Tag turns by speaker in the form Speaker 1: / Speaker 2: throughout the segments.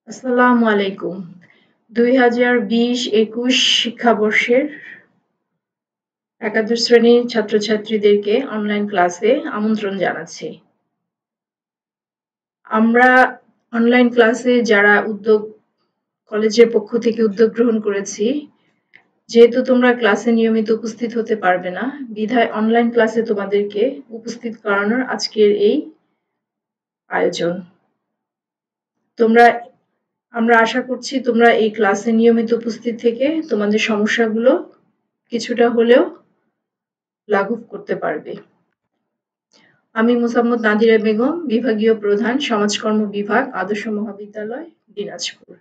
Speaker 1: আসসালামু আলাইকুম। ২০২০-২১ শিক্ষাবর্ষের একাদশ শ্রেণীর ছাত্রছাত্রীদেরকে অনলাইন ক্লাসে আমন্ত্রণ জানাচ্ছি। আমরা অনলাইন ক্লাসে যারা কলেজের পক্ষ থেকে উদ্যোগ গ্রহণ করেছি, যেহেতু তোমরা ক্লাসে নিয়মিত উপস্থিত হতে পারবে না, বিধায় অনলাইন ক্লাসে তোমাদেরকে উপস্থিত করানোর আজকের এই আয়োজন। তোমরা আমরা আশা করছি তোমরা এই ক্লাসে নিয়মিত উপস্থিত থেকে তোমাদের সমস্যাগুলো কিছুটা হলেও লাঘব করতে পারবে। আমি মোসাম্মদ নাদিরা বেগম, বিভাগীয় প্রধান, সমাজকর্ম বিভাগ, আদর্শ মহাবিদ্যালয়, দিনাজপুর।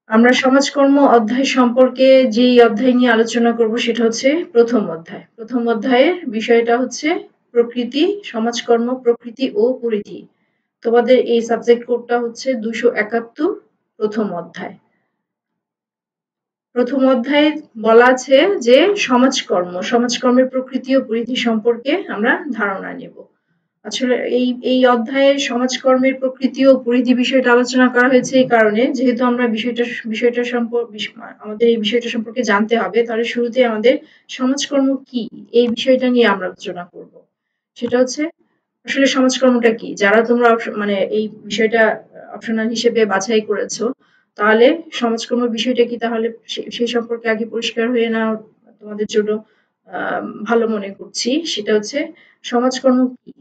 Speaker 1: আমরা সমাজকর্ম অধ্যায় সম্পর্কে যেই অধ্যায় নিয়ে আলোচনা করব সেটা হচ্ছে প্রথম অধ্যায়। প্রথম অধ্যায়ের বিষয়টা হচ্ছে প্রকৃতি, সমাজকর্ম, প্রকৃতি ও পরিধি। তোমাদের এই সাবজেক্ট কোডটা হচ্ছে 271 প্রথম অধ্যায়। প্রথম অধ্যায়ে বলা আছে যে সমাজকর্মের প্রকৃতি ও পরিধি সম্পর্কে আমরা ধারণা নেব। আসলে এই অধ্যায়ে সমাজকর্মের প্রকৃতি ও পরিধি বিষয়টা আলোচনা করা হয়েছে এই কারণে, যেহেতু আমরা আমাদের এই বিষয়টা সম্পর্কে জানতে হবে, তাহলে শুরুতে আমাদের সমাজকর্ম কি এই বিষয়টা নিয়ে আমরা আলোচনা করব। সেটা হচ্ছে আসলে সমাজকর্মটা কি, যারা তোমরা মানে এই বিষয়টা অপশনাল হিসেবে বাছাই করেছো, তাহলে সমাজকর্ম বিষয়টা কি, তাহলে সেই সম্পর্কে আগে পরিষ্কার হয়ে নাও তোমাদের জন্য ভালো মনে করছি। সেটা হচ্ছে সমাজকর্ম কি।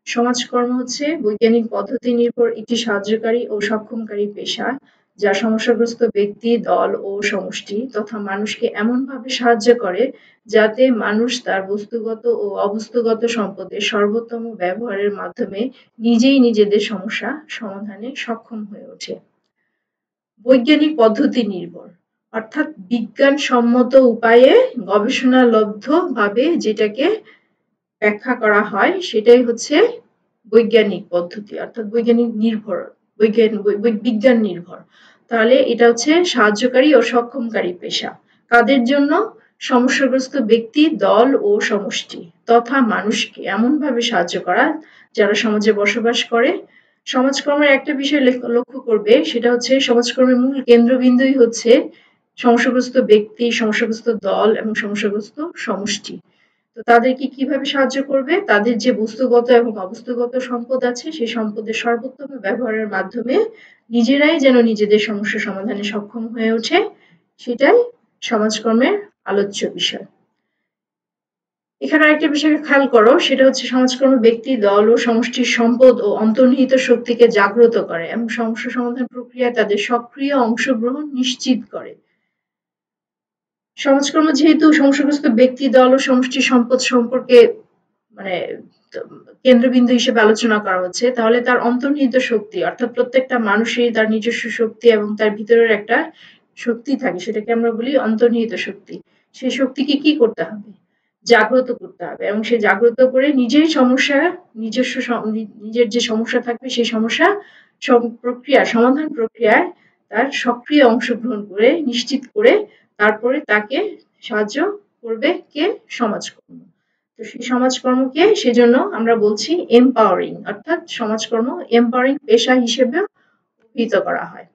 Speaker 1: সমাজকর্ম হচ্ছে বৈজ্ঞানিক পদ্ধতি নির্ভর একটি সাহায্যকারী ও সক্ষমকারী পেশা, যা সমস্যাগ্রস্ত ব্যক্তি, দল ও সমষ্টি তথা মানুষকে এমনভাবে সাহায্য করে যাতে মানুষ তার বস্তুগত ও অবস্তুগত সম্পদের সর্বোত্তম ব্যবহারের মাধ্যমে নিজেই নিজেদের সমস্যা সমাধানে সক্ষম হয়ে ওঠে। বৈজ্ঞানিক পদ্ধতি নির্ভর অর্থাৎ বিজ্ঞানসম্মত উপায়ে গবেষণালব্ধ ভাবে যেটাকে ব্যাখ্যা করা হয় সেটাই হচ্ছে বৈজ্ঞানিক পদ্ধতি, অর্থাৎ বিজ্ঞান নির্ভর। তাহলে এটা হচ্ছে সাহায্যকারী ও সক্ষমকারী পেশা। কাদের জন্য? সমস্যাগ্রস্ত ব্যক্তি, দল ও সমষ্টি তথা মানুষকে এমনভাবে সাহায্য করা যারা সমাজে বসবাস করে। সমাজকর্মের একটা বিষয় লক্ষ্য করবে, সেটা হচ্ছে সমাজকর্মের মূল কেন্দ্রবিন্দুই হচ্ছে সমস্যাগ্রস্ত ব্যক্তি, সমস্যাগ্রস্ত দল এবং সমস্যাগ্রস্ত সমষ্টি। তো তাদেরকে কিভাবে সাহায্য করবে? তাদের যে বস্তুগত এবং অবস্তুগত সম্পদ আছে সেই সম্পদের সর্বোত্তম ব্যবহারের মাধ্যমে নিজেরাই যেন নিজেদের সমস্যা সমাধানে সক্ষম হয়ে ওঠে, সেটাই সমাজকর্মের আলোচ্য বিষয়। এখানে আরেকটা বিষয় খেয়াল করো, সেটা হচ্ছে সমাজকর্ম ব্যক্তি, দল ও সমষ্টির সম্পদ ও অন্তর্নিহিত শক্তিকে জাগ্রত করে এবং সমস্যা সমাধান প্রক্রিয়ায় তাদের সক্রিয় অংশগ্রহণ নিশ্চিত করে। সমাজকর্ম যেহেতু সমস্যাগ্রস্ত ব্যক্তি, দল ও সমষ্টির সম্পদ সম্পর্কে মানে কেন্দ্রবিন্দু হিসেবে আলোচনা করা হচ্ছে, তাহলে তার অন্তর্নিহিত শক্তি অর্থাৎ প্রত্যেকটা মানুষেরই তার নিজস্ব শক্তি এবং তার ভিতরের একটা শক্তি থাকে, সেটাকে আমরা বলি অন্তর্নিহিত শক্তি। সেই শক্তিকে কি করতে হবে? জাগ্রত করতে হবে এবং সে জাগ্রত করে নিজের নিজের যে সমস্যা থাকবে সেই সমস্যা সমাধান প্রক্রিয়ায় তার সক্রিয় অংশগ্রহণ করে নিশ্চিত করে তারপরে তাকে সাহায্য করবে কে? সমাজকর্ম। তো সেই সমাজকর্মকে সেজন্য আমরা বলছি এম্পাওয়ারিং, অর্থাৎ সমাজকর্ম এম্পাওয়ারিং পেশা হিসেবেও অভিহিত করা হয়।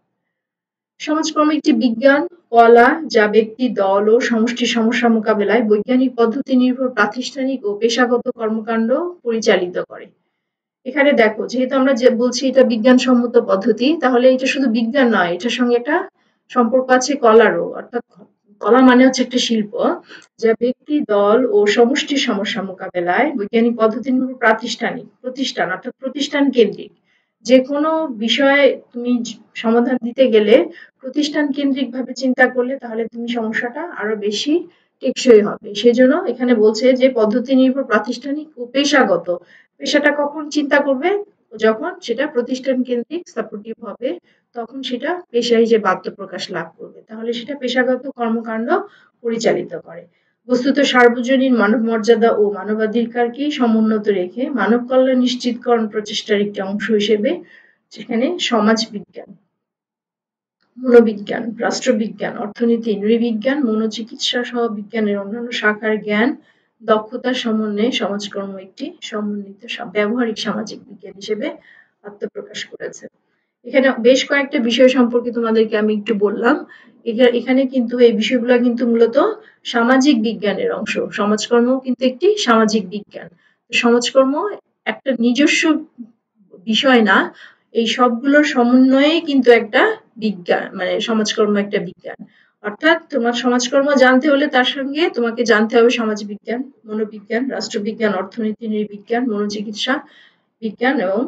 Speaker 1: সমাজকর্ম একটি বিজ্ঞান কলা যা ব্যক্তি, দল ও সমষ্টির সমস্যা মোকাবেলায় বৈজ্ঞানিক পদ্ধতি নির্ভর প্রাতিষ্ঠানিক ও পেশাগত কর্মকাণ্ড পরিচালিত করে। এখানে দেখো, যেহেতু আমরা যে বলছি এটা বিজ্ঞানসম্মত পদ্ধতি, তাহলে এটা শুধু বিজ্ঞান নয়, এটার সঙ্গে একটা সম্পর্ক আছে কলারও। অর্থাৎ কলা মানে হচ্ছে একটা শিল্প, যা ব্যক্তি, দল ও সমষ্টির সমস্যা মোকাবেলায় বৈজ্ঞানিক পদ্ধতি নির্ভর প্রতিষ্ঠান অর্থাৎ প্রতিষ্ঠান কেন্দ্রিক যে কোনো বিষয়ে তুমি সমাধান দিতে গেলে প্রতিষ্ঠান কেন্দ্রিক ভাবে চিন্তা করলে তাহলে তুমি সমস্যাটা আরো বেশি টেকসই হবে। সেজন্য এখানে বলছে যে পদ্ধতি নির্ভর প্রাতিষ্ঠানিক ও পেশাগত। পেশাটা কখন চিন্তা করবে? যখন সেটা প্রতিষ্ঠান কেন্দ্রিক সাপোর্টিভ হবে, তখন সেটা পেশা হিসেবে আত্মপ্রকাশ লাভ করবে, তাহলে সেটা পেশাগত কর্মকাণ্ড পরিচালিত করে। বস্তুত সার্বজনীন মানব মর্যাদা ও মানবাধিকারকেই সমুন্নত রেখে মানব কল্যাণ নিশ্চিতকরণ প্রচেষ্টার একটি অংশ হিসেবে সেখানে সমাজ বিজ্ঞান, মনোবিজ্ঞান, রাষ্ট্রবিজ্ঞান, অর্থনীতি, নৃবিজ্ঞান, মনোচিকিৎসা সহ বিজ্ঞানের অন্যান্য শাখার জ্ঞান দক্ষতার সমন্বয়ে সমাজকর্ম একটি সমন্বিত ব্যবহারিক সামাজিক বিজ্ঞান হিসেবে আত্মপ্রকাশ করেছে। এখানে বেশ কয়েকটা বিষয় সম্পর্কে তোমাদেরকে আমি একটু বললাম। এখানে কিন্তু এই বিষয়গুলো কিন্তু মূলত সামাজিক বিজ্ঞানের অংশ। সমাজকর্ম কিন্তু একটি সামাজিক বিজ্ঞান। সমাজকর্ম একটা নিজস্ব বিষয় না, এই সবগুলোর সমন্বয়ে কিন্তু একটা বিজ্ঞান, মানে সমাজকর্ম একটা বিজ্ঞান। অর্থাৎ তোমার সমাজকর্ম জানতে হলে তার সঙ্গে তোমাকে জানতে হবে সমাজবিজ্ঞান, মনোবিজ্ঞান, রাষ্ট্রবিজ্ঞান, অর্থনীতি, নৃবিজ্ঞান, মনোচিকিৎসা বিজ্ঞান এবং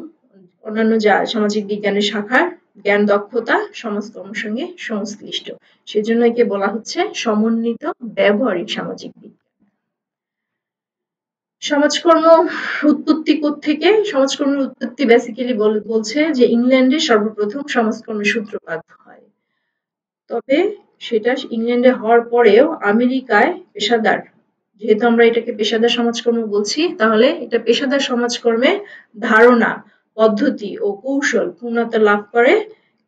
Speaker 1: অন্যান্য যা সামাজিক বিজ্ঞানের শাখার জ্ঞান দক্ষতা সমাজকর্মের সঙ্গে সংশ্লিষ্ট। সেজন্য একে বলা হচ্ছে সমন্বিত ব্যবহারিক সামাজিক বিজ্ঞান। সমাজকর্ম উৎপত্তি কোত্থেকে? সমাজকর্মের উৎপত্তি বেসিক্যালি বলছে যে ইংল্যান্ডে সর্বপ্রথম সমাজকর্মের সূত্রপাত হয়। তবে সেটা ইংল্যান্ডে হওয়ার পরেও আমেরিকায় পেশাদার, যেহেতু আমরা এটাকে পেশাদার সমাজকর্ম বলছি, তাহলে এটা পেশাদার সমাজকর্মের ধারণা, পদ্ধতি ও কৌশল পূর্ণতা লাভ করে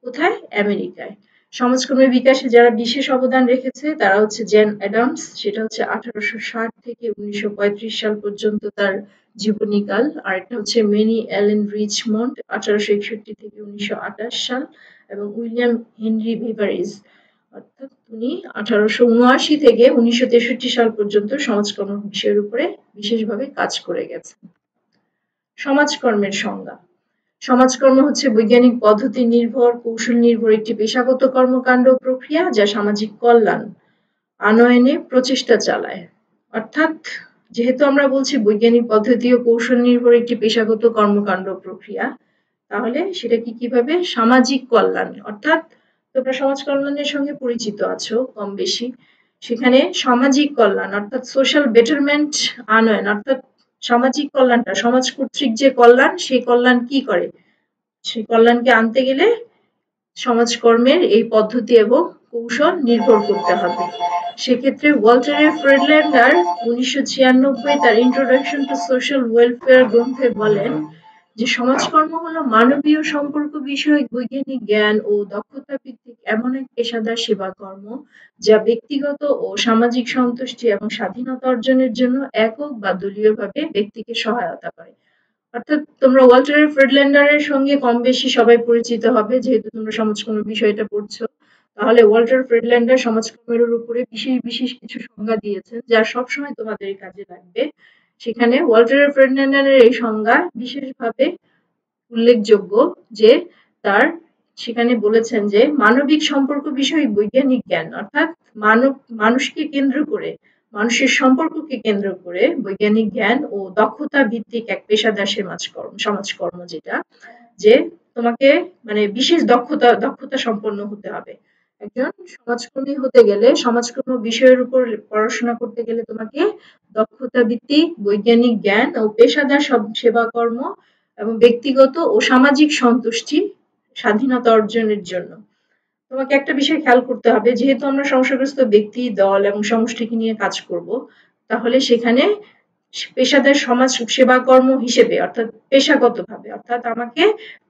Speaker 1: কোথায়? আমেরিকায়। সমাজকর্মের বিকাশে যারা বিশেষ অবদান রেখেছে তারা হচ্ছে জেন অ্যাডামস, সেটা হচ্ছে 1860 থেকে 1935 সাল পর্যন্ত তার জীবনীকাল। আর একটা হচ্ছে মেনি অ্যালেন রিচমন্ড, 1861 থেকে 1928 সাল, এবং উইলিয়াম হেনরি বেভারেজ, অর্থাৎ উনি 1879 থেকে 1963 সাল পর্যন্ত সমাজকর্ম বিষয়ের উপরে বিশেষভাবে কাজ করে গেছেন। সমাজকর্মের সংজ্ঞা। সমাজকর্ম হচ্ছে বৈজ্ঞানিক পদ্ধতি নির্ভর, কৌশল নির্ভর একটি পেশাগত কর্মকাণ্ড প্রক্রিয়া যা সামাজিক কল্যাণ আনয়নে প্রচেষ্টা চালায়। অর্থাৎ যেহেতু আমরা বলছি বৈজ্ঞানিক পদ্ধতি ও কৌশল নির্ভর একটি পেশাগত কর্মকাণ্ড প্রক্রিয়া, তাহলে সেটা কিভাবে? সামাজিক কল্যাণ, অর্থাৎ তোমরা সমাজ কল্যাণের সঙ্গে পরিচিত আছো কম বেশি। সেখানে সামাজিক কল্যাণ অর্থাৎ সোশ্যাল বেটারমেন্ট আনয়ন, অর্থাৎ সামাজিক কল্যাণটা সমাজ কর্তৃক যে কল্যাণ, সেই কল্যাণ কি করে? সেই কল্যাণকে আনতে গেলে সমাজকর্মের এই পদ্ধতি এবং কৌশল নির্ভর করতে হবে। সেক্ষেত্রে ওয়াল্টার ফ্রেডল্যান্ডার 1996 তার ইন্ট্রোডাকশন টু সোশ্যাল ওয়েলফেয়ার গ্রন্থে বলেন যে সমাজকর্ম হলো মানবীয় সম্পর্ক বিষয়ক বৈজ্ঞানিক জ্ঞান ও দক্ষতা ভিত্তিক এমন এক পেশাদার সেবা কর্ম যা ব্যক্তিগত ও সামাজিক সন্তুষ্টি এবং স্বাধীনতা অর্জনের জন্য একক বা দলীয়ভাবে ব্যক্তিকে সহায়তা করে। অর্থাৎ তোমরা ওয়াল্টার ফ্রেডল্যান্ডারের সঙ্গে কম বেশি সবাই পরিচিত হবে, যেহেতু তোমরা সমাজকর্মের বিষয়টা পড়ছো। তাহলে ওয়াল্টার ফ্রেডল্যান্ডার সমাজকর্মের উপরে বিশেষ কিছু সংজ্ঞা দিয়েছেন যা সবসময় তোমাদের কাজে লাগবে। সেখানে ওয়াল্টার ফ্রেডল্যান্ডারের এই সংজ্ঞা বিশেষভাবে উল্লেখযোগ্য যে তার সেখানে বলেছেন যে মানবিক সম্পর্ক বিষয়ক বৈজ্ঞানিক জ্ঞান, অর্থাৎ মানুষকে কেন্দ্র করে, মানুষের সম্পর্ককে কেন্দ্র করে বৈজ্ঞানিক জ্ঞান ও দক্ষতা ভিত্তিক এক পেশাদার সমাজকর্ম, যেটা যে তোমাকে মানে বিশেষ দক্ষতা সম্পন্ন হতে হবে। একজন সমাজকর্মী হতে গেলে, সমাজকর্ম বিষয়ের উপর পড়াশোনা করতে গেলে তোমাকে দক্ষতা ভিত্তিক বৈজ্ঞানিক জ্ঞান ও পেশাদার সেবা কর্ম এবং ব্যক্তিগত ও সামাজিক সন্তুষ্টি স্বাধীনতা অর্জনের জন্য তোমাকে একটা বিষয় খেয়াল করতে হবে, যেহেতু আমরা সমস্যাগ্রস্ত ব্যক্তি, দল এবং সমষ্টিকে নিয়ে কাজ করব, তাহলে সেখানে পেশাদার সমাজ সেবা কর্ম হিসেবে, অর্থাৎ পেশাগতভাবে, অর্থাৎ আমাকে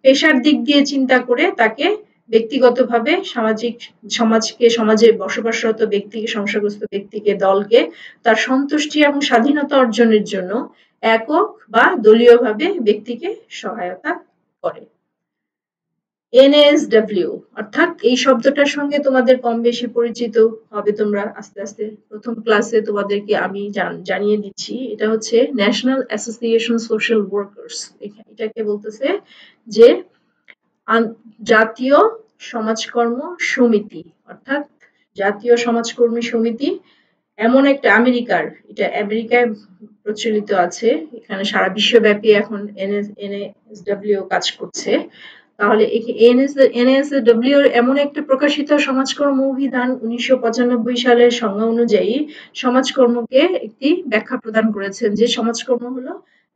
Speaker 1: পেশার দিক দিয়ে চিন্তা করে তাকে ব্যক্তিগতভাবে সমাজে বসবাসরত ব্যক্তিকে, সমস্যাগ্রস্ত ব্যক্তিকে, দলকে তার সন্তুষ্টি এবং স্বাধীনতা অর্জনের জন্য একক বা দলীয়ভাবে ব্যক্তিকে সহায়তা করে। NASW, অর্থাৎ এই শব্দটার সঙ্গে তোমাদের কম বেশি পরিচিত হবে তোমরা আস্তে আস্তে। প্রথম ক্লাসে তোমাদেরকে আমি জানিয়ে দিচ্ছি, এটা হচ্ছে ন্যাশনাল অ্যাসোসিয়েশন সোশ্যাল ওয়ার্কার্স। এটাকে বলতেছে যে জাতীয় সমাজকর্ম সমিতি, অর্থাৎ জাতীয় সমাজকর্মী সমিতি। এমন একটা এটা আমেরিকায় প্রচলিত আছে, এখানে সারা বিশ্বব্যাপী এখন NASW কাজ করছে। তাহলে NASW এমন একটা প্রকাশিত সমাজকর্ম অভিধান 1995 সালের সংজ্ঞা অনুযায়ী সমাজকর্মকে একটি ব্যাখ্যা প্রদান করেছেন যে সমাজকর্ম হলো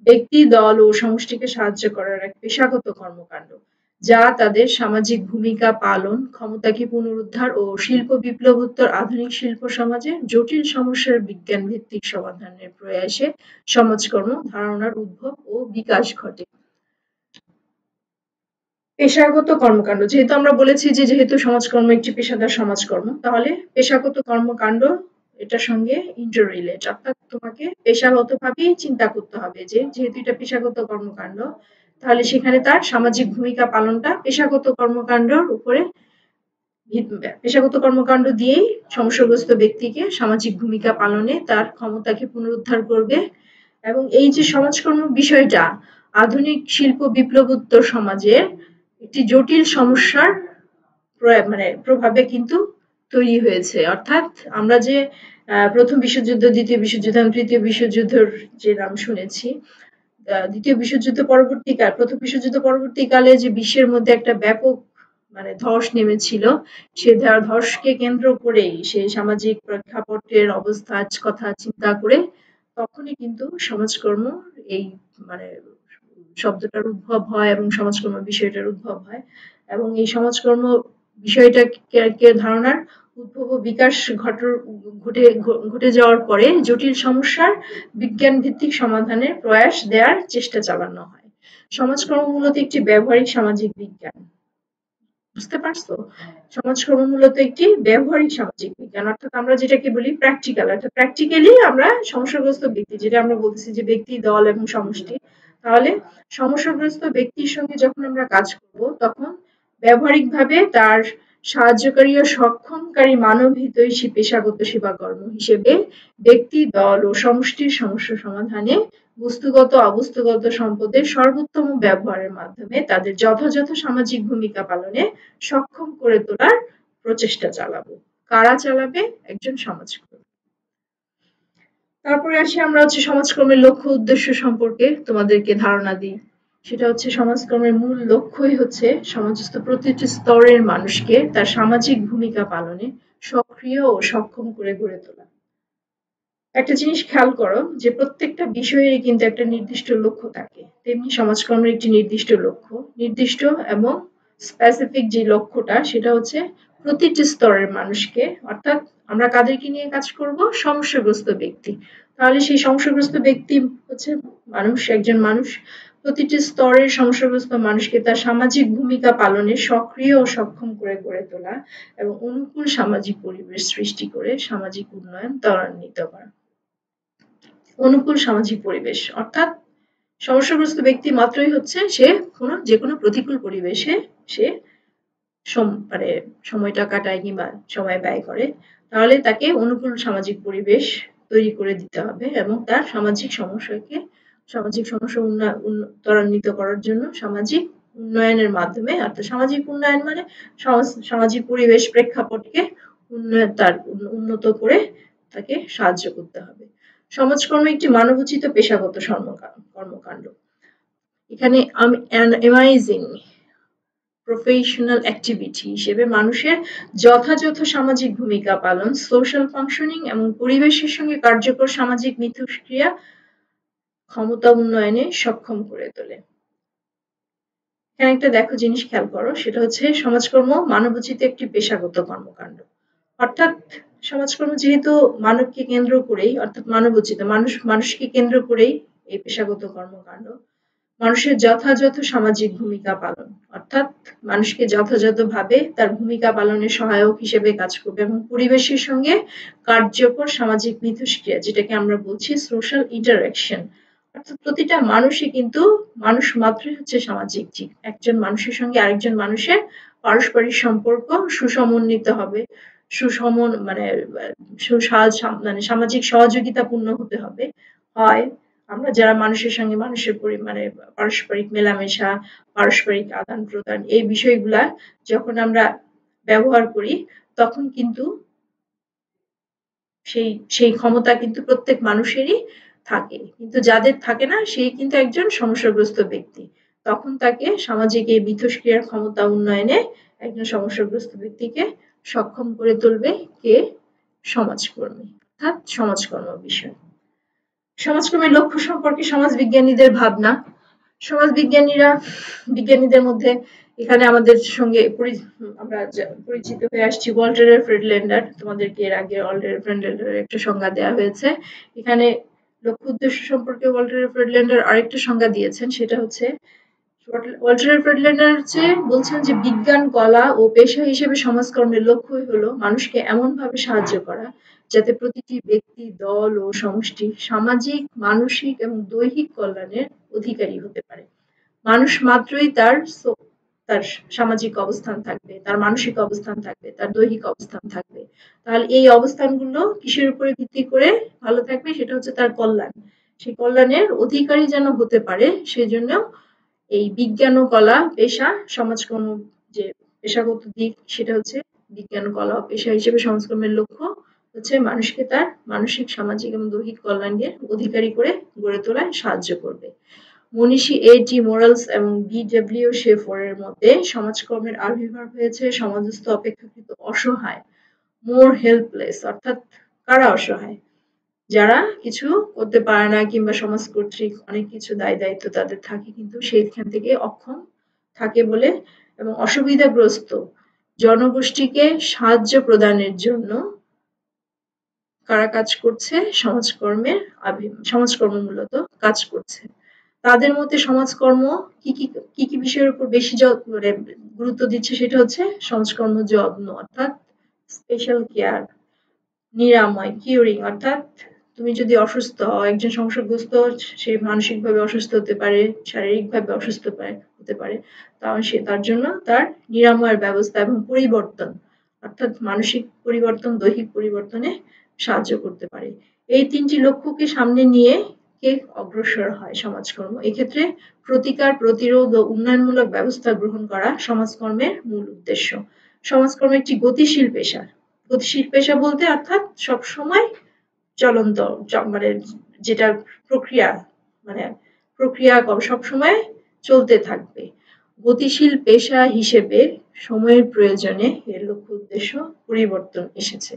Speaker 1: ব্যক্তি, দল ও সমষ্টিকে সাহায্য করার এক পেশাগত কর্মকাণ্ড যা তাদের সামাজিক ভূমিকা পালন, ক্ষমতাকে পুনরুদ্ধার ও শিল্প বিপ্লবোত্তর আধুনিক শিল্প সমাজে জটিল সমস্যার বিজ্ঞান ভিত্তিক সমাধানের প্রয়াসে সমাজকর্ম ধারণার উদ্ভব ও বিকাশ ঘটে। পেশাগত কর্মকাণ্ড, যেহেতু আমরা বলেছি যে যেহেতু সমাজকর্ম একটি পেশাদার সমাজকর্ম, তাহলে পেশাগত কর্মকাণ্ড এটার সঙ্গে ইন্টাররিলেট, অর্থাৎ তোমাকে পেশাগতভাবেই চিন্তা করতে হবে যে যেহেতু এটা পেশাগত কর্মকাণ্ড, তাহলে সেখানে তার সামাজিক ভূমিকা পালনটা পেশাগত কর্মকাণ্ডের উপরে পেশাগত কর্মকাণ্ড দিয়েই সমস্যাগ্রস্ত ব্যক্তিকে সামাজিক ভূমিকা পালনে তার ক্ষমতাকে পুনরুদ্ধার করবে। এবং এই যে সমাজকর্ম বিষয়টা আধুনিক শিল্প বিপ্লবোত্তর সমাজের একটি জটিল সমস্যার মানে প্রভাবে কিন্তু তৈরি হয়েছে। অর্থাৎ আমরা যে প্রথম বিশ্বযুদ্ধ, দ্বিতীয় বিশ্বযুদ্ধ এবং তৃতীয় বিশ্বযুদ্ধের যে নাম শুনেছি, দ্বিতীয় বিশ্বযুদ্ধ পরবর্তীকাল, প্রথম বিশ্বযুদ্ধ পরবর্তীকালে যে বিশ্বের মধ্যে একটা ব্যাপক মানে ধস নেমেছিল, সে ধসকে কেন্দ্র করেই সেই সামাজিক প্রেক্ষাপটের অবস্থা কথা চিন্তা করে তখনই কিন্তু সমাজকর্ম এই মানে শব্দটার উদ্ভব হয় এবং সমাজকর্ম বিষয়টার উদ্ভব হয়। এবং এই সমাজকর্ম বিষয়টাকে ধারণার উদ্ভব ও বিকাশ ঘটে যাওয়ার পরে জটিল সমস্যার বিজ্ঞান ভিত্তিক সমাধানের প্রয়াস দেওয়ার চেষ্টা চালানো হয়। সমাজকর্ম মূলত একটি ব্যবহারিক সামাজিক বিজ্ঞান। বুঝতে পারছো? সমাজকর্ম মূলত একটি ব্যবহারিক সামাজিক বিজ্ঞান। অর্থাৎ আমরা যেটাকে বলি প্র্যাকটিক্যাল, অর্থাৎ প্র্যাকটিক্যালি আমরা সমস্যাগ্রস্ত ব্যক্তি, যেটা আমরা বলতেছি যে ব্যক্তি, দল এবং সমষ্টি, তাহলে সমস্যাগ্রস্ত ব্যক্তির সঙ্গে যখন আমরা কাজ করব তখন ব্যবহারিকভাবে তার সাহায্যকারী ও সক্ষমকারী মানব হিতৈষী পেশাগত সেবাকর্ম হিসেবে ব্যক্তি, দল ও সমষ্টির সমস্যা সমাধানে বস্তুগত অবস্তুগত সম্পদের সর্বোত্তম ব্যবহারের মাধ্যমে তাদের যথাযথ সামাজিক ভূমিকা পালনে সক্ষম করে তোলার প্রচেষ্টা চালাবো। কারা চালাবে? একজন সমাজকর্মী। তারপরে আসি আমরা সমাজকর্মের লক্ষ্য উদ্দেশ্য সম্পর্কে তোমাদেরকে ধারণা দিই। সেটা সমাজকর্মের মূল লক্ষ্যই সমাজস্থ প্রতিটি স্তরের মানুষকে তার সামাজিক ভূমিকা পালনে সক্রিয় ও সক্ষম করে গড়ে তোলা। একটা জিনিস খেয়াল করো যে প্রত্যেকটা বিষয়েরই কিন্তু একটা নির্দিষ্ট লক্ষ্য থাকে, তেমনি সমাজকর্মের একটি নির্দিষ্ট লক্ষ্য, নির্দিষ্ট এবং স্পেসিফিক যে লক্ষ্যটা সেটা প্রতিটি স্তরের মানুষকে, অর্থাৎ আমরা কাদেরকে নিয়ে কাজ করব? সমস্যাগ্রস্ত ব্যক্তি। তাহলে সেই সমস্যাগ্রস্ত ব্যক্তি মানুষ, একজন মানুষ প্রতিটি স্তরের সমস্যাগ্রস্ত মানুষকে তার সামাজিক ভূমিকা পালনে সক্রিয় ও সক্ষম করে গড়ে তোলা এবং অনুকূল সামাজিক পরিবেশ সৃষ্টি করে সামাজিক উন্নয়ন ত্বরান্বিত করা। অনুকূল সামাজিক পরিবেশ অর্থাৎ সমস্যাগ্রস্ত ব্যক্তি মাত্রই সে যে কোনো প্রতিকূল পরিবেশে সে মানে সময়টা কাটায় কিংবা সময় ব্যয় করে, তাহলে তাকে অনুকূল সামাজিক পরিবেশ তৈরি করে দিতে হবে এবং তার সামাজিক সমস্যা ত্বরান্বিত করার জন্য সামাজিক উন্নয়নের মাধ্যমে, অর্থাৎ সামাজিক উন্নয়ন মানে সামাজিক পরিবেশ প্রেক্ষাপটকে উন্নত করে তাকে সাহায্য করতে হবে। সমাজকর্ম একটি মানবোচিত পেশাগত কর্মকাণ্ড। এখানে অ্যামাইজিং প্রফেশনাল অ্যাক্টিভিটি হিসেবে মানুষের যথাযথ সামাজিক ভূমিকা পালন, সোশ্যাল ফাংশনিং এবং পরিবেশের সঙ্গে কার্যকর সামাজিক মিথস্ক্রিয়া ক্ষমতা উন্নয়নে সক্ষম করে তোলে। এখানে একটা দেখো জিনিস খেয়াল করো, সেটা সমাজকর্ম মানবোচিত একটি পেশাগত কর্মকাণ্ড। অর্থাৎ সমাজকর্ম যেহেতু মানবকে কেন্দ্র করেই, অর্থাৎ মানবোচিত, মানুষকে কেন্দ্র করেই এই পেশাগত কর্মকাণ্ড, মানুষের যথাযথ সামাজিক ভূমিকা পালন, অর্থাৎ মানুষকে যথাযথভাবে তার ভূমিকা পালনের সহায়ক হিসেবে কাজ করবে এবং পরিবেশের সঙ্গে কার্যকর সামাজিক মিথস্ক্রিয়া, যেটাকে আমরা বলছি সোশ্যাল ইন্টারঅ্যাকশন, অর্থাৎ প্রতিটা মানুষই কিন্তু মানুষ মাত্রই সামাজিক জীব। একজন মানুষের সঙ্গে আরেকজন মানুষের পারস্পরিক সম্পর্ক সুসমন্বিত হবে, মানে সামাজিক সহযোগিতাপূর্ণ হতে হবে। হয় আমরা যারা মানুষের সঙ্গে মানুষের মানে পারস্পরিক মেলামেশা, পারস্পরিক আদান প্রদান, এই বিষয়গুলা যখন আমরা ব্যবহার করি তখন কিন্তু সেই ক্ষমতা কিন্তু প্রত্যেক মানুষেরই থাকে, কিন্তু যাদের থাকে না সেই কিন্তু একজন সমস্যাগ্রস্ত ব্যক্তি। তখন তাকে সামাজিক এই মিথস্ক্রিয়ার ক্ষমতা উন্নয়নে একজন সমস্যাগ্রস্ত ব্যক্তিকে সক্ষম করে তুলবে কে? সমাজকর্মী, অর্থাৎ সমাজকর্ম বিষয়। সমাজকর্মের লক্ষ্য সম্পর্কে সমাজবিজ্ঞানীদের ভাবনা। বিজ্ঞানীদের মধ্যে এখানে আমাদের সঙ্গে আমরা পরিচিত হয়ে আসছি ওয়াল্টার ফ্রেডল্যান্ডার। তোমাদেরকে এর আগে ওয়াল্টার ফ্রেডল্যান্ডারের একটা সংজ্ঞা দেওয়া হয়েছে। এখানে লক্ষ্য উদ্দেশ্য সম্পর্কে ওয়াল্টার ফ্রেডল্যান্ডার আরেকটা সংজ্ঞা দিয়েছেন, সেটা ওয়াল্টার ফ্রেডল্যান্ডার বলছেন যে বিজ্ঞান, কলা ও পেশা হিসেবে সমাজকর্মের লক্ষ্যই হলো মানুষকে এমনভাবে সাহায্য করা যাতে প্রতিটি ব্যক্তি, দল ও সমষ্টি সামাজিক, মানসিক এবং দৈহিক কল্যাণের অধিকারী হতে পারে। মানুষ মাত্রই তার তার সামাজিক অবস্থান থাকবে, তার মানসিক অবস্থান থাকবে, তার দৈহিক অবস্থান থাকবে। তাহলে এই অবস্থানগুলো কিসের উপরে ভিত্তি করে ভালো থাকবে? সেটা হচ্ছে তার কল্যাণ। সেই কল্যাণের অধিকারী যেন হতে পারে সেজন্য এই বিজ্ঞান ও কলা পেশা সমাজকর্ম যে পেশাগত দিক সেটা হচ্ছে বিজ্ঞান ও কলা পেশা হিসেবে সমাজকর্মের লক্ষ্য হচ্ছে মানুষকে তার মানসিক, সামাজিক এবং দৈহিক কল্যাণের অধিকারী করে গড়ে তোলায় সাহায্য করবে। মনীষী A.T. মোরালস এবং B.W. শেফরের মতে সমাজকর্মের আবির্ভাব হয়েছে সমাজস্থ অপেক্ষাকৃত অসহায়, মোর হেল্পলেস, অর্থাৎ কারা অসহায়? যারা কিছু করতে পারে না কিংবা সমাজ কর্তৃক অনেক কিছু দায়-দায়িত্ব তাদের থাকে কিন্তু সেইখান থেকে অক্ষম থাকে বলে এবং অসুবিধাগ্রস্ত জনগোষ্ঠীকে সাহায্য প্রদানের জন্য কারা কাজ করছে? সমাজকর্ম মূলত কাজ করছে। তাদের মতে সমাজকর্ম কি বিষয়ের উপর বেশি মানে গুরুত্ব দিচ্ছে সেটা হচ্ছে সমাজকর্ম যত্ন, অর্থাৎ স্পেশাল কেয়ার, নিরাময়, কিউরিং, অর্থাৎ তুমি যদি অসুস্থ হও, একজন সমস্যাগ্রস্ত, সে মানসিকভাবে অসুস্থ হতে পারে, শারীরিকভাবে অসুস্থ হতে পারে, তাহলে সে তার জন্য তার নিরাময়ের ব্যবস্থা এবং পরিবর্তন, অর্থাৎ মানসিক পরিবর্তন, দৈহিক পরিবর্তনে সাহায্য করতে পারে। এই তিনটি লক্ষ্যকে সামনে নিয়ে কে অগ্রসর হয় সমাজকর্ম? এক্ষেত্রে প্রতিকার, প্রতিরোধ ও উন্নয়নমূলক ব্যবস্থা গ্রহণ করা সমাজকর্মের মূল উদ্দেশ্য। সমাজকর্ম একটি গতিশীল পেশা। গতিশীল পেশা বলতে অর্থাৎ সবসময় চলন্ত, মানে যেটা প্রক্রিয়া, মানে প্রক্রিয়া সবসময় চলতে থাকবে। গতিশীল পেশা হিসেবে সময়ের প্রয়োজনে এর লক্ষ্য উদ্দেশ্য পরিবর্তন এসেছে।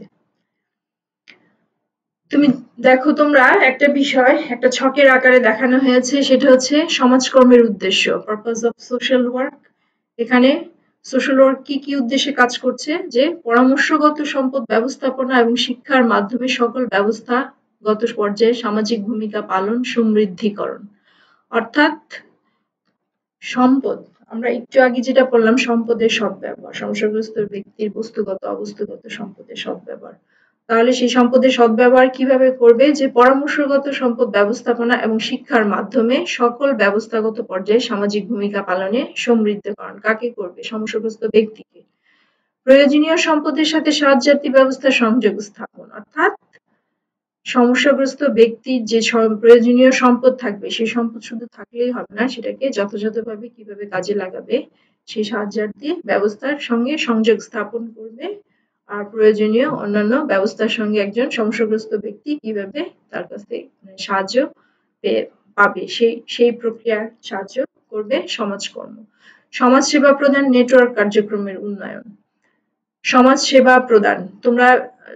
Speaker 1: তুমি দেখো, তোমরা একটা বিষয় একটা ছকের আকারে দেখানো হয়েছে, সেটা হচ্ছে সমাজকর্মের উদ্দেশ্য, পারপাস অফ সোশ্যাল ওয়ার্ক। এখানে সোশ্যাল ওয়ার্ক কি উদ্দেশ্যে কাজ করছে? যে পরামর্শগত সম্পদ ব্যবস্থাপনা এবং শিক্ষার মাধ্যমে সকল ব্যবস্থাগত পর্যায়ে সামাজিক ভূমিকা পালন, সমৃদ্ধিকরণ। অর্থাৎ সম্পদ, আমরা একটু আগে যেটা বললাম, সম্পদের সদ্ব্যবহার, সমস্যাগ্রস্ত ব্যক্তির বস্তুগত অবস্তুগত সম্পদের সদ্ব্যবহার। তাহলে সেই সম্পদের সদ্ব্যবহার কিভাবে করবে? যে পরামর্শগত সম্পদ ব্যবস্থাপনা এবং শিক্ষার মাধ্যমে সকল ব্যবস্থাগত পর্যায়ে সামাজিক ভূমিকা পালনে সমৃদ্ধকরণ। কাকে করবে? সমস্যাগ্রস্ত ব্যক্তিকে। প্রয়োজনীয় সম্পদের সাথে সাহায্যার্থী ব্যবস্থা সংযোগ স্থাপন, অর্থাৎ সমস্যাগ্রস্ত ব্যক্তির যে প্রয়োজনীয় সম্পদ থাকবে, সেই সম্পদ শুধু থাকলেই হবে না, সেটাকে যথাযথভাবে কিভাবে কাজে লাগাবে সেই সাহায্যার্থী ব্যবস্থার সঙ্গে সংযোগ স্থাপন করবে। আর প্রয়োজনীয় অন্যান্য ব্যবস্থার সঙ্গে একজন সমস্যাগ্রস্ত ব্যক্তি কিভাবে তার কাছ থেকে সাহায্য পাবে সেই প্রক্রিয়ার সাহায্য করবে সমাজকর্ম। সমাজসেবা প্রদান, নেটওয়ার্ক কার্যক্রমের উন্নয়ন। সমাজ সেবা প্রদান, তোমরা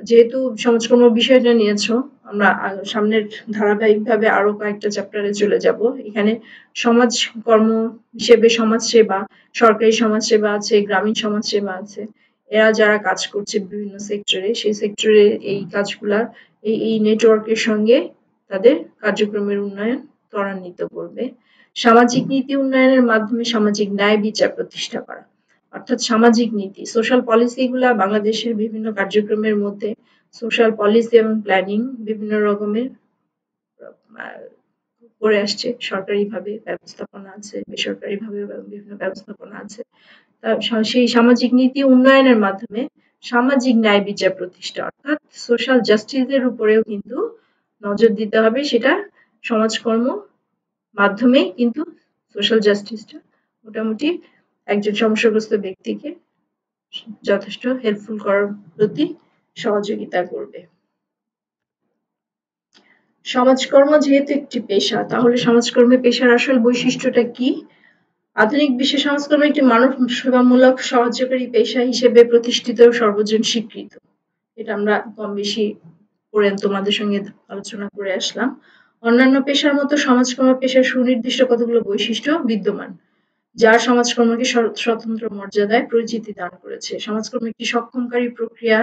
Speaker 1: যেহেতু সমাজকর্ম বিষয়টা নিয়েছো, আমরা সামনের ধারাবাহিকভাবে আরো কয়েকটা চ্যাপ্টারে চলে যাব। এখানে সমাজকর্ম হিসেবে সমাজ সেবা, সরকারি সমাজ সেবা আছে, গ্রামীণ সমাজ সেবা আছে। এরা যারা কাজ করছে বিভিন্ন সেক্টরে, সেই সেক্টরে এই কাজগুলা এই নেটওয়ার্কের সঙ্গে তাদের কার্যক্রমের উন্নয়ন ত্বরান্বিত করবে। সামাজিক নীতি উন্নয়নের মাধ্যমে সামাজিক ন্যায় বিচার প্রতিষ্ঠা করা, অর্থাৎ সামাজিক নীতি, সোশ্যাল পলিসি গুলা বাংলাদেশের বিভিন্ন কার্যক্রমের মধ্যে সোশ্যাল পলিসি এবং প্ল্যানিং বিভিন্ন রকমের করে আসছে। সরকারিভাবে ব্যবস্থাপনা আছে, বেসরকারিভাবে বিভিন্ন ব্যবস্থাপনা আছে। সেই সামাজিক নীতি উন্নয়নের মাধ্যমে সামাজিক ন্যায় বিচার প্রতিষ্ঠা, অর্থাৎ সোশ্যাল জাস্টিসের উপরেও কিন্তু নজর দিতে হবে। সেটা সমাজকর্ম মাধ্যমেই কিন্তু সোশ্যাল জাস্টিসটা মোটামুটি একজন সমস্যাগ্রস্ত ব্যক্তিকে যথেষ্ট হেল্পফুল করার প্রতি সহযোগিতা করবে। সমাজকর্ম যেহেতু একটি পেশা, তাহলে সমাজকর্মের পেশার আসল বৈশিষ্ট্যটা কি? আধুনিক বিশ্বে সমাজকর্ম একটি মানব সেবামূলক সাহায্যকারী পেশা হিসেবে প্রতিষ্ঠিত ও সর্বজন স্বীকৃত। এটা আমরা কম বেশি করে তোমাদের সঙ্গে আলোচনা করে আসলাম। অন্যান্য পেশার মতো সমাজকর্ম পেশার সুনির্দিষ্ট কতগুলো বৈশিষ্ট্য বিদ্যমান, যা সমাজকর্মকে স্বতন্ত্র মর্যাদায় পরিচিতি দান করেছে। সমাজকর্ম একটি সক্ষমকারী প্রক্রিয়া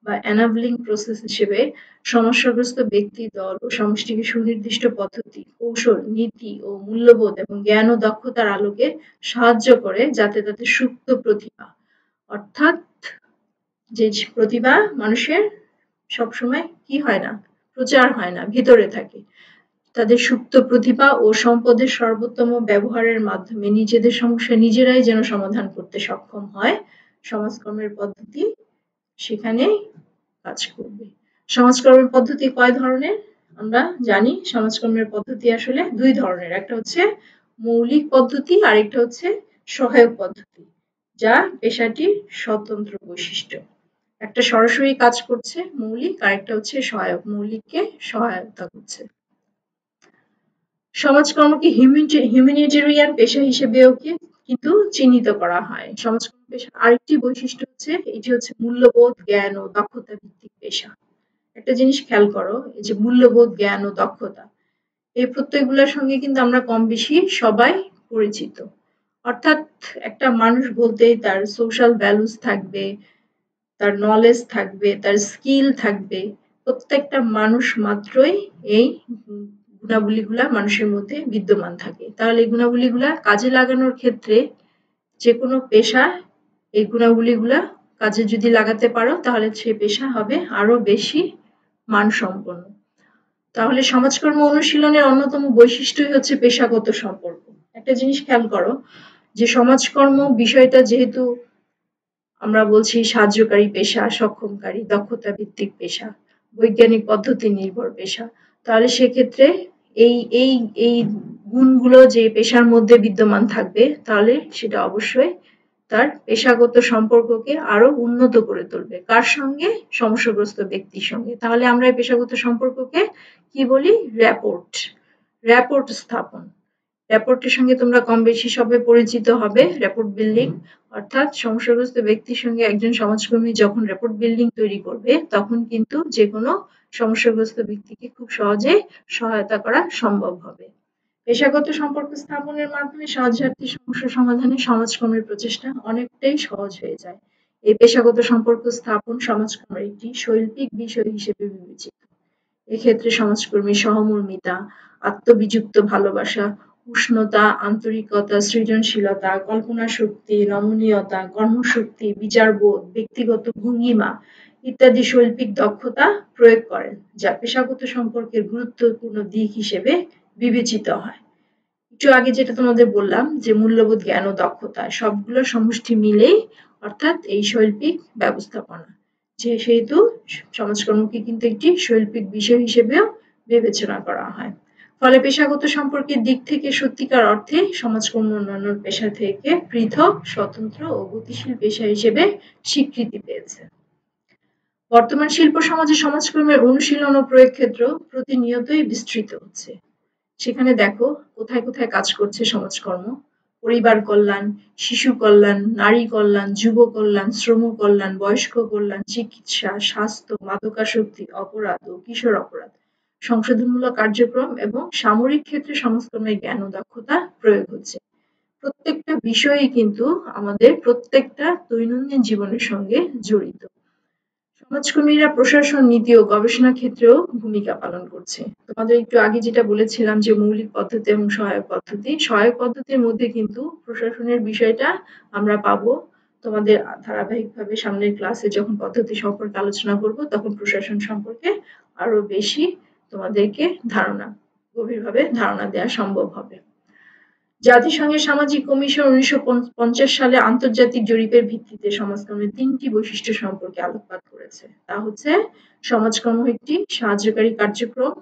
Speaker 1: বা এনাবলিং প্রসেস হিসেবে সমস্যাগ্রস্ত ব্যক্তি, দল ও সমষ্টিকে সুনির্দিষ্ট পদ্ধতি, কৌশল, নীতি ও মূল্যবোধ এবং জ্ঞান ও দক্ষতার আলোকে সাহায্য করে, যাতে তাদের সুপ্ত প্রতিভা, অর্থাৎ যে প্রতিভা মানুষের সবসময় কি হয় না, প্রচার হয় না, ভিতরে থাকে, তাদের সুপ্ত প্রতিভা ও সম্পদের সর্বোত্তম ব্যবহারের মাধ্যমে নিজেদের সমস্যা নিজেরাই যেন সমাধান করতে সক্ষম হয়, সমাজকর্মের পদ্ধতি সেখানে কাজ করবে। সমাজকর্মের পদ্ধতি কয় ধরনের? আমরা জানি সমাজকর্মের পদ্ধতি আসলে দুই ধরনের, একটা হচ্ছে মৌলিক পদ্ধতি আর একটা হচ্ছে সহায়ক পদ্ধতি, যা পেশাটির স্বতন্ত্র বৈশিষ্ট্য। একটা সরাসরি কাজ করছে মৌলিক, আর একটা হচ্ছে সহায়ক, মৌলিককে সহায়তা করছে। সমাজকর্মকে হিউম্যানিটেরিয়ান পেশা হিসেবেও কিন্তু চিহ্নিত করা হয়। সমাজকর্ম পেশার আরেকটি বৈশিষ্ট্য হচ্ছে এটি হচ্ছে মূল্যবোধ, জ্ঞান ও দক্ষতা ভিত্তিক পেশা। একটা জিনিস খেয়াল করো, এই যে মূল্যবোধ, জ্ঞান ও দক্ষতা, এই প্রত্যয়গুলোর সঙ্গে কিন্তু আমরা কম বেশি সবাই পরিচিত। অর্থাৎ একটা মানুষ বলতেই তার সোশ্যাল ভ্যালুস থাকবে, তার নলেজ থাকবে, তার স্কিল থাকবে। প্রত্যেকটা মানুষ মাত্রই এই গুণাবলীগুলা মানুষের মধ্যে বিদ্যমান থাকে। তাহলে এই গুণাবলীগুলা কাজে লাগানোর ক্ষেত্রে যে কোনো পেশা এই গুণাবলীগুলা কাজে যদি লাগাতে পারো তাহলে সে পেশা হবে আরো বেশি মানসম্পন্ন। তাহলে সমাজকর্ম অনুশীলনের অন্যতম বৈশিষ্ট্যই হচ্ছে পেশাগত সম্পর্ক। একটা জিনিস খেয়াল করো যে সমাজকর্ম বিষয়টা যেহেতু আমরা বলছি সাহায্যকারী পেশা, সক্ষমকারী, দক্ষতা ভিত্তিক পেশা, বৈজ্ঞানিক পদ্ধতি নির্ভর পেশা, তাহলে সেক্ষেত্রে এই এই এই গুণগুলো যে পেশার মধ্যে বিদ্যমান থাকবে তাহলে সেটা অবশ্যই তার পেশাগত সম্পর্ককে আরো উন্নত করে তুলবে। কার সঙ্গে? সমস্যাগ্রস্ত ব্যক্তির সঙ্গে। তাহলে আমরা এই পেশাগত সম্পর্ককে কি বলি? র্যাপোর্ট স্থাপন। র্যাপোর্টের সঙ্গে তোমরা কম বেশি সবাই পরিচিত হবে। র্যাপোর্ট বিল্ডিং অর্থাৎ সমস্যাগ্রস্ত ব্যক্তির সঙ্গে একজন সমাজকর্মী যখন র্যাপোর্ট বিল্ডিং তৈরি করবে তখন কিন্তু যে কোনো সমস্যাগ্রস্ত ব্যক্তিকে খুব সহজে সহায়তা করা সম্ভব হবে। পেশাগত সম্পর্ক স্থাপনের মাধ্যমে সহযাত্রী সমস্যা সমাধানে সমাজকর্মের প্রচেষ্টা অনেকটাই সহজ হয়ে যায়। এই পেশাগত সম্পর্ক স্থাপন সমাজকর্মের একটি শৈল্পিক বিষয় হিসেবে বিবেচিত। এক্ষেত্রে সমাজকর্মী সহমর্মিতা, আত্মবিযুক্ত ভালোবাসা, উষ্ণতা, আন্তরিকতা, সৃজনশীলতা, কল্পনা শক্তি, নমনীয়তা, কর্মশক্তি, বিচারবোধ, ব্যক্তিগত ভঙ্গিমা ইত্যাদি শৈল্পিক দক্ষতা প্রয়োগ করেন, যা পেশাগত সম্পর্কের গুরুত্বপূর্ণ দিক হিসেবে বিবেচিত হয়। একটু আগে যেটা তোমাদের বললাম যে মূল্যবোধ, জ্ঞান ও দক্ষতা সবগুলো সমষ্টি মিলেই অর্থাৎ এই শৈল্পিক ব্যবস্থাপনা, সেহেতু সমাজকর্মকে কিন্তু একটি শৈল্পিক বিষয় হিসেবেও বিবেচনা করা হয়। ফলে পেশাগত সম্পর্কের দিক থেকে সত্যিকার অর্থে সমাজকর্ম অন্যান্য পেশা থেকে পৃথক, স্বতন্ত্র ও গতিশীল পেশা হিসেবে স্বীকৃতি পেয়েছে। বর্তমান শিল্প সমাজে সমাজকর্মের অনুশীলন ও প্রয়োগ ক্ষেত্র প্রতিনিয়তই বিস্তৃত হচ্ছে। সেখানে দেখো কোথায় কোথায় কাজ করছে সমাজকর্ম: পরিবার কল্যাণ, শিশু কল্যাণ, নারী কল্যাণ, যুব কল্যাণ, শ্রম কল্যাণ, বয়স্ক কল্যাণ, চিকিৎসা, স্বাস্থ্য, মাদকাসক্তি, অপরাধ ও কিশোর অপরাধ, সংশোধনমূলক কার্যক্রম এবং সামরিক ক্ষেত্রে সমাজকর্মের জ্ঞান ও দক্ষতা প্রয়োগ হচ্ছে। প্রত্যেকটা বিষয়ই কিন্তু আমাদের প্রত্যেকটা দৈনন্দিন জীবনের সঙ্গে জড়িত। সমাজকর্মীরা প্রশাসন, নীতি ও গবেষণা ক্ষেত্রেও ভূমিকা পালন করছে। তোমাদের একটু আগে যেটা বলেছিলাম যে মৌলিক পদ্ধতি এবং সহায়ক পদ্ধতি, সহায়ক পদ্ধতির মধ্যে কিন্তু প্রশাসনের বিষয়টা আমরা পাবো। তোমাদের ধারাবাহিকভাবে সামনের ক্লাসে যখন পদ্ধতি সম্পর্কে আলোচনা করব তখন প্রশাসন সম্পর্কে আরো বেশি তোমাদেরকে গভীরভাবে ধারণা দেওয়া সম্ভব হবে। জাতিসংঘের সামাজিক কমিশন 1950 সালে আন্তর্জাতিক জরিপের ভিত্তিতে সমাজকর্মের 3টি বৈশিষ্ট্য সম্পর্কে আলোকপাত করেছে। তা হচ্ছে সমাজকর্ম একটি সাহায্যকারী কার্যক্রম,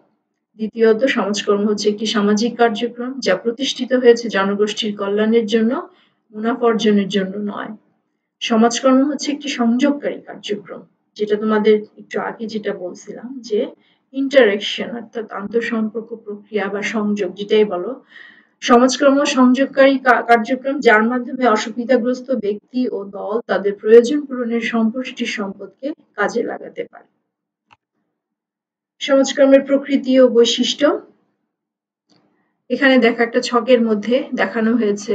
Speaker 1: দ্বিতীয়ত সমাজকর্ম হচ্ছে একটি সামাজিক কার্যক্রম যা প্রতিষ্ঠিত হয়েছে জনগোষ্ঠীর কল্যাণের জন্য, মুনাফা অর্জনের জন্য নয়। সমাজকর্ম হচ্ছে একটি সংযোগকারী কার্যক্রম, যেটা তোমাদের একটু আগে যেটা বলছিলাম যে ইন্টারেকশন অর্থাৎ আন্তঃসম্পর্ক প্রক্রিয়া বা সংযোগ যেটাই বলো, সমাজকর্ম সংযোগকারী কার্যক্রম যার মাধ্যমে অসুবিধাগ্রস্ত ব্যক্তি ও দল তাদের প্রয়োজন পূরণের সমষ্টির সম্পদকে কাজে লাগাতে পারে। সমাজকর্মের প্রকৃতি ও বৈশিষ্ট্য এখানে দেখা একটা ছকের মধ্যে দেখানো হয়েছে।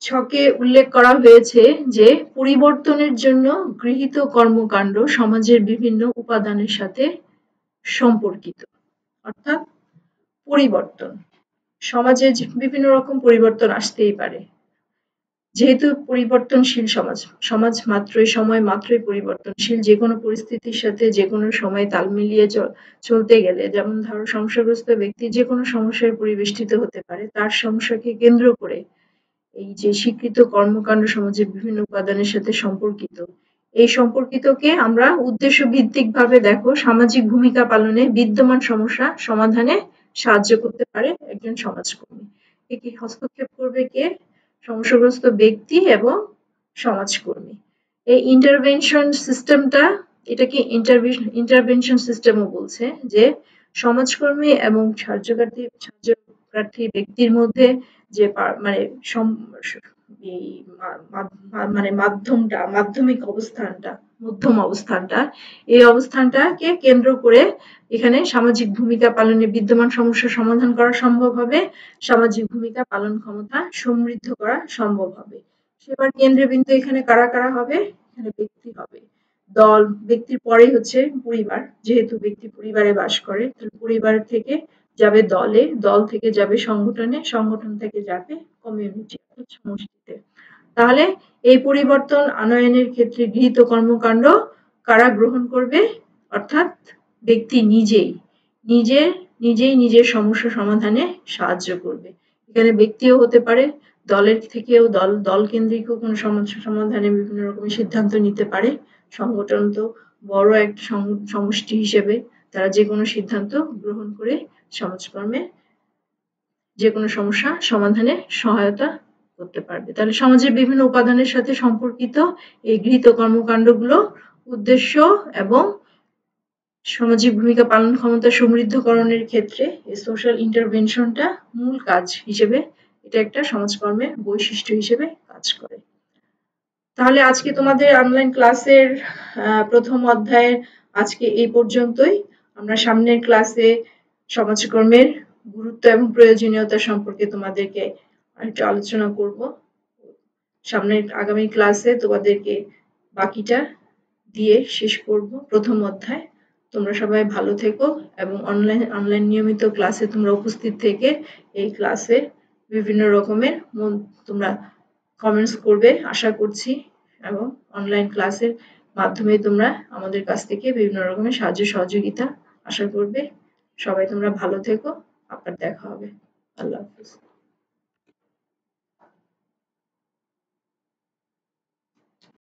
Speaker 1: ছকে উল্লেখ করা হয়েছে যে পরিবর্তনের জন্য গৃহীত কর্মকাণ্ড সমাজের বিভিন্ন উপাদানের সাথে সম্পর্কিত। অর্থাৎ পরিবর্তন, সমাজে বিভিন্ন রকম পরিবর্তন আসতেই পারে। যেহেতু পরিবর্তনশীল সমাজ, সমাজ মাত্রই সময় মাত্রই পরিবর্তনশীল, যে কোনো পরিস্থিতির সাথে যে কোনো সময় তাল মিলিয়ে চলতে গেলে, যেমন ধরো সমস্যাগ্রস্ত ব্যক্তি যে কোনো সমস্যায় পরিবেষ্টিত হতে পারে, তার সমস্যাকে কেন্দ্র করে এই যে স্বীকৃত কর্মকাণ্ড সমাজের বিভিন্ন উপাদানের সাথে সম্পর্কিত, এই সম্পর্কিতকে আমরা উদ্দেশ্য ভিত্তিক ভাবে দেখো সামাজিক ভূমিকা পালনে বিদ্যমান সমস্যা সমাধানে সাহায্য করতে পারে একজন সমাজকর্মী। একে হস্তক্ষেপ করবে কে? সমস্যাগ্রস্ত ব্যক্তি এবং সমাজকর্মী। এই ইন্টারভেনশন সিস্টেমটা, এটাকে ইন্টারভেনশন সিস্টেমও বলছে, যে সমাজকর্মী এবং সাহায্যপ্রার্থী ব্যক্তির মধ্যে যে মানে এই মানে মাধ্যমিক অবস্থানটা, মধ্যম অবস্থানটা, এই অবস্থানটাকে কেন্দ্র করে এখানে সামাজিক ভূমিকা পালনে বিদ্যমান সমস্যা সমাধান করা সম্ভব হবে, সামাজিক ভূমিকা পালন ক্ষমতা সমৃদ্ধ করা সম্ভব হবে। সেবার কেন্দ্রীয় বিন্দু এখানে কারা কারা হবে? এখানে ব্যক্তি হবে, দল, ব্যক্তির পরেই হচ্ছে পরিবার, যেহেতু ব্যক্তি পরিবারে বাস করে, তাহলে পরিবার থেকে যাবে দলে, দল থেকে যাবে সংগঠনে, সংগঠন থেকে যাবে কমিউনিটি, সমষ্টিতে। তাহলে এই পরিবর্তন আনয়নের ক্ষেত্রে গৃহীত কর্মকাণ্ড কারা গ্রহণ করবে? অর্থাৎ ব্যক্তি নিজেই নিজের সমস্যা সমাধানে সাহায্য করবে। এখানে ব্যক্তিও হতে পারে, দলের থেকেও দল কেন্দ্রিকও কোনো সমস্যা সমাধানে বিভিন্ন রকমের সিদ্ধান্ত নিতে পারে। সংগঠন তো বড় একটা সমষ্টি হিসেবে তারা যে কোনো সিদ্ধান্ত গ্রহণ করে সমাজকর্মে যে কোনো সমস্যা সমাধানে সহায়তা করতে পারবে। তাহলে সমাজের বিভিন্ন উপাদানের সাথে সম্পর্কিত এই গৃহীত কর্মকাণ্ডগুলো উদ্দেশ্য এবং সামাজিক ভূমিকা পালন ক্ষমতা সমৃদ্ধকরণের ক্ষেত্রে এই সোশ্যাল ইন্টারভেনশনটা মূল কাজ হিসেবে, এটা একটা সমাজকর্মের বৈশিষ্ট্য হিসেবে কাজ করে। তাহলে আজকে তোমাদের অনলাইন ক্লাসের প্রথম অধ্যায়ের আজকে এই পর্যন্তই। আমরা সামনের ক্লাসে সমাজকর্মের গুরুত্ব এবং প্রয়োজনীয়তা সম্পর্কে তোমাদেরকে একটু আলোচনা করব। সামনের আগামী ক্লাসে তোমাদেরকে বাকিটা দিয়ে শেষ করব প্রথম অধ্যায়। তোমরা সবাই ভালো থেকো এবং অনলাইন নিয়মিত ক্লাসে তোমরা উপস্থিত থেকে এই ক্লাসে বিভিন্ন রকমের তোমরা কমেন্টস করবে আশা করছি, এবং অনলাইন ক্লাসের মাধ্যমে তোমরা আমাদের কাছ থেকে বিভিন্ন রকমের সাহায্য সহযোগিতা আশা করবে। সবাই তোমরা ভালো থেকো, আবার দেখা হবে। আল্লাহ হাফেজ।